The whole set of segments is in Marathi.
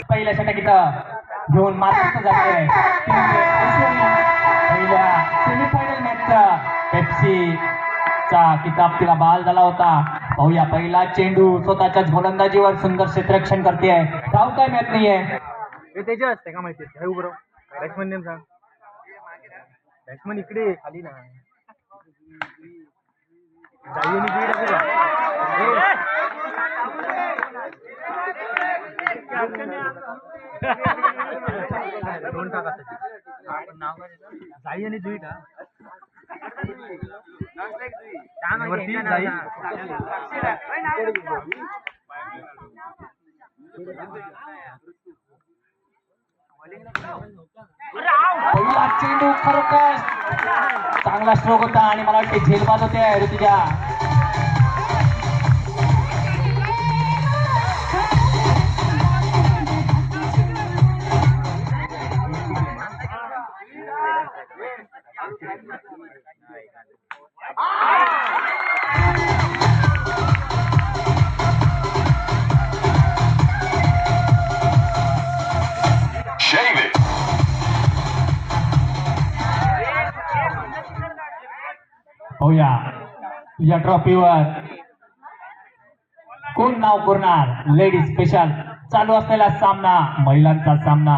पहिल्या षटकीत घेऊन मात्र जातोय पहिल्या सेमीफायनल मॅचचा पेप्सीचा किताब तिला बहाल झाला होता. पाहूया पहिला चेंडू स्वतःच्याच गोलंदाजीवर सुंदर क्षेत्ररक्षण करते आहे. धाव काय मिळत नाहीये. त्याच्या असते का माहिती आहे उभं बॅट्समन नेम सांग. बॅट्समन इकडे खाली ना दोन टाका नाव जाई आणि जुई का पहिला चेंडू खरोखर चांगला स्ट्रोक होता आणि मला वाटते झेलबाज होते ऋतुजा. होया तुझ्या ट्रॉफीवर कोण नाव करणार. लेडीज स्पेशल चालू असलेला सामना, महिलांचा सामना.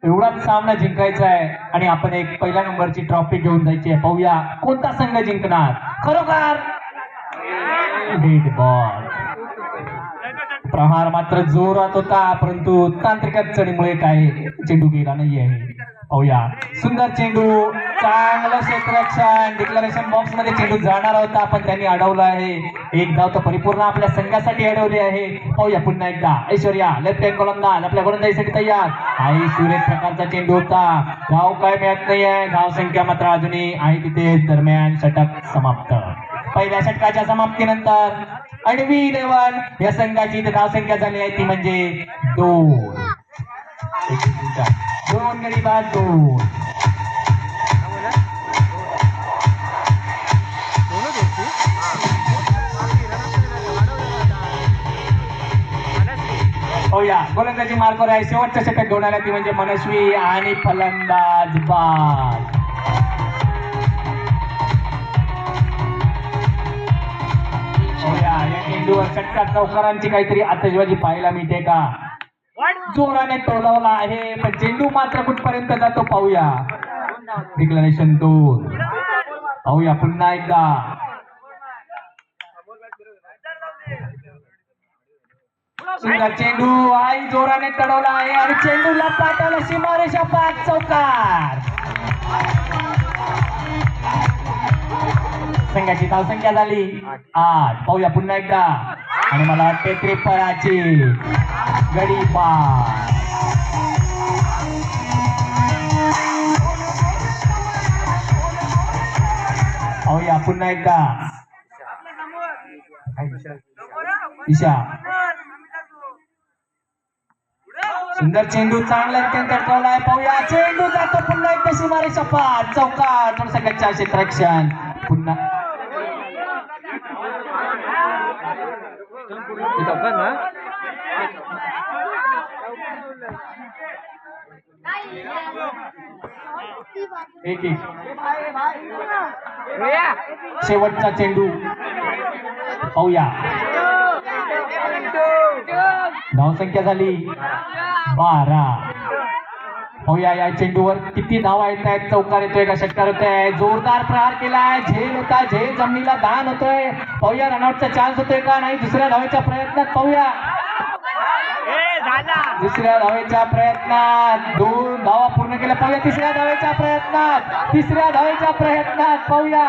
एवढाच सामना जिंकायचा आहे आणि आपण एक पहिल्या नंबरची ट्रॉफी घेऊन जायची आहे. पाहूया कोणता संघ जिंकणार. खरोखर डेड बॉल. प्रहार मात्र जोरात होता परंतु तांत्रिक अडचणीमुळे काय चेंडू गेला नाही आहे. पाहूया सुंदर चेंडू, चांगलं क्षेत्ररक्षण. डिक्लेरेशन बॉक्स मध्ये चेंडू जाणार होता पण त्यांनी अडवला आहे. एक धाव तर परिपूर्ण आपल्या संघासाठी अडवली आहे. पाहूया पुन्हा एकदा ऐश्वर्या लेफ्ट हँड गोलंदाज आपल्या गोलंदाजीसाठी तयार. आई सुरेख प्रकारचा चेंडू होता. धाव काय मिळत नाहीये. धाव संख्या मात्र अजूनही आहे तिथे. दरम्यान षटक समाप्त. पहिल्या षटकाच्या समाप्तीनंतर अणवी लेवल या संघाची धाव संख्या झाली आहे ती म्हणजे 2. 2 गडी बाद 2. होया गोलंदाजी मार्कवर आहे. शेवटच्या षटक घेऊन आल्या ती म्हणजे मनस्वी आणि फलंदाज बाद. होया या चेंडूवर षटकात चौकारांची काहीतरी आतषबाजी पाहायला मिळते का. जोराने टोलवला आहे पण चेंडू मात्र कुठपर्यंत जातो पाहूया. डिक्लेरेशन 2. पाहूया पुन्हा एकदा. सुंदर चेंडू आई जोराने टळवला आहे आणि चेंडूला पाठवला सीमारेषा पार. चौकार. संघाची धावसंख्या झाली 8. पाहूया पुन्हा एकदा आणि मला वाटते त्रिफळाची गडी पार. पाहूया पुन्हा एकदा. ईशा सुंदर चेंडू चांगला टळलाय. पाहूया चेंडू जातो पुन्हा एकदा सीमारेषा पार. चौकार. संघाच्या क्षेत्ररक्षण पुन्हा एक. शेवटचा चेंडू पाहूया. धावसंख्या झाली 12. पाहूया या चेंडूवर किती धावा येत आहेत. चौकार येतोय का षटकार होतोय. जोरदार प्रहार केलाय. झेल होता. झेल जमिनीला दान होतोय. पाहूया रनआउटचा चान्स होतोय का नाही. दुसऱ्या धावेच्या प्रयत्नात पाहूया. दुसऱ्या धावेच्या प्रयत्नात 2 धावा पूर्ण केल्या. पाहूया तिसऱ्या धावेच्या प्रयत्नात. तिसऱ्या धावेच्या प्रयत्नात पाहूया.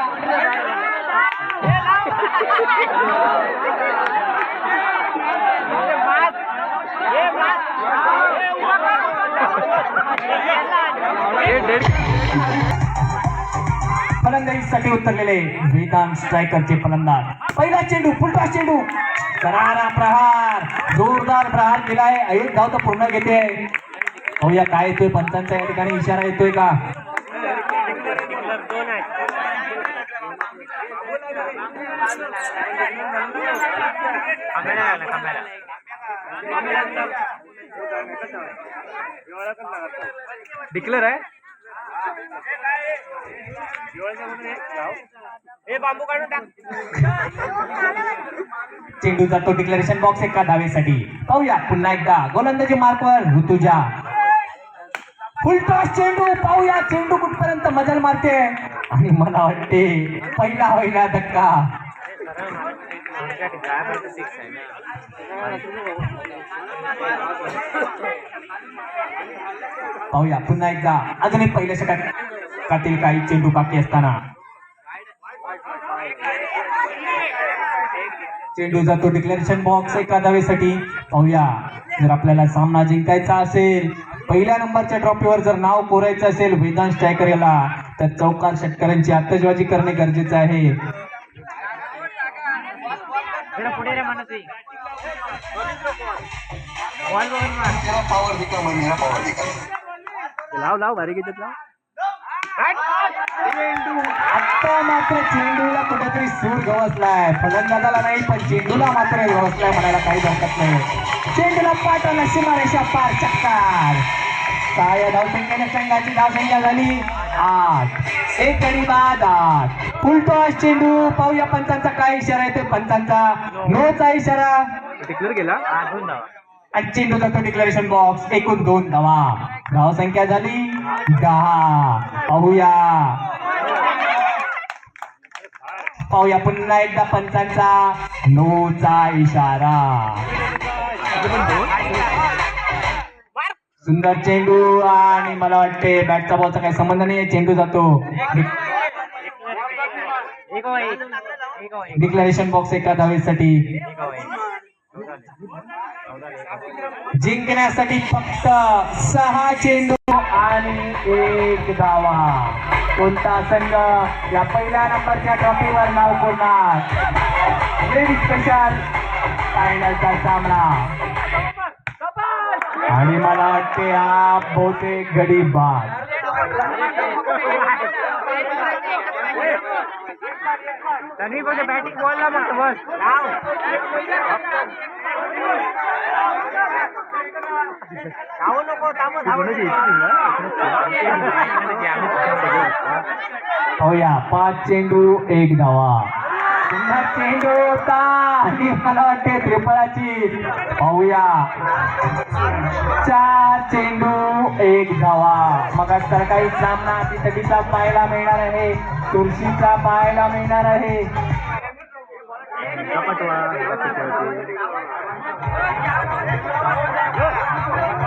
फलंदाजीसाठी उतरलेले वेदांत स्ट्रायकरचे फलंदाज. पहिला चेंडू फुलटॉस चेंडू करारा प्रहार, जोरदार प्रहार केलाय. एक धाव तर पूर्ण घेते. पाहूया काय येतोय पंचांचा या ठिकाणी इशारा येतोय का. डिक्लेअर आहे. बांबू काढून टाक. चेंडू जातो डिक्लेरेशन बॉक्स एका धावेसाठी. पाहूया पुन्हा एकदा गोलंदाजी मार्कवर ऋतुजा. फुलटॉस चेंडू. पाहूया चेंडू कुठपर्यंत मजल मारते आणि मला वाटते पहिला धक्का. पाहूया पुन्हा एकदा अजून एक पहिल्या षटकातील काही चेंडू बाकी असताना चेंडू जातो डिक्लेरेशन बॉक्स एका धावेसाठी. पाहूया जर आपल्याला सामना जिंकायचा असेल, पहिल्या नंबरच्या ट्रॉफीवर जर नाव कोरायचं असेल वेदांत स्ट्रायकर याला, तर चौकार षटकारांची आतषबाजी करणे गरजेचं आहे. लाव भारी घेतात लाव. आता मात्र चेंडूला कुठेतरी सूर गवसलाय. फलंदाजाला नाही पण चेंडूला मात्र गवसलाय म्हणायला काही हरकत नाही. चेंडूला पाठवला सीमारेषा पार चक्कार. काय धावसंख्येने संघाची धावसंख्या झाली 8. एक गडी बाद 8. फुलटॉस चेंडू. पाहूया पंचांचा काय इशारा येतो. पंचांचा नोचा इशारा. डिक्लेअर केला. आणि चेंडू जातो डिक्लेरेशन बॉक्स. एकूण 2 धावा. धावसंख्या झाली 10. पाहूया पुन्हा एकदा पंचांचा नोचा इशारा. सुंदर चेंडू आणि मला वाटते बॅटचा बॉलचा काही संबंध नाही. चेंडू जातो डिक्लेरेशन बॉक्स एका धावेसाठी. जिंकण्यासाठी फक्त 6 चेंडू आणि 1 धावा. कोणता संघ या पहिल्या नंबरच्या ट्रॉफीवर नाव कोरणार. लेडीज स्पेशल फायनलचा सामना आणि मला वाटते हा बहुतेक गडी बाद. बॅटिंग बॉलला मग बस होया 5 चेंडू 1 धावा. पुन्हा चेंडू होता आणि मला वाटते त्रिफळाची. पाहूया 4 चेंडू 1 धावा. मग तर काही सामना तितकीचा पाहायला मिळणार आहे. तुळशीचा पाहायला मिळणार आहे.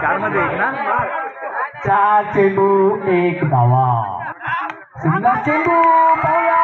4 मध्ये 1 ना. 4 चेंडू 1 धावा. सुंदर चेंडू. पाहूया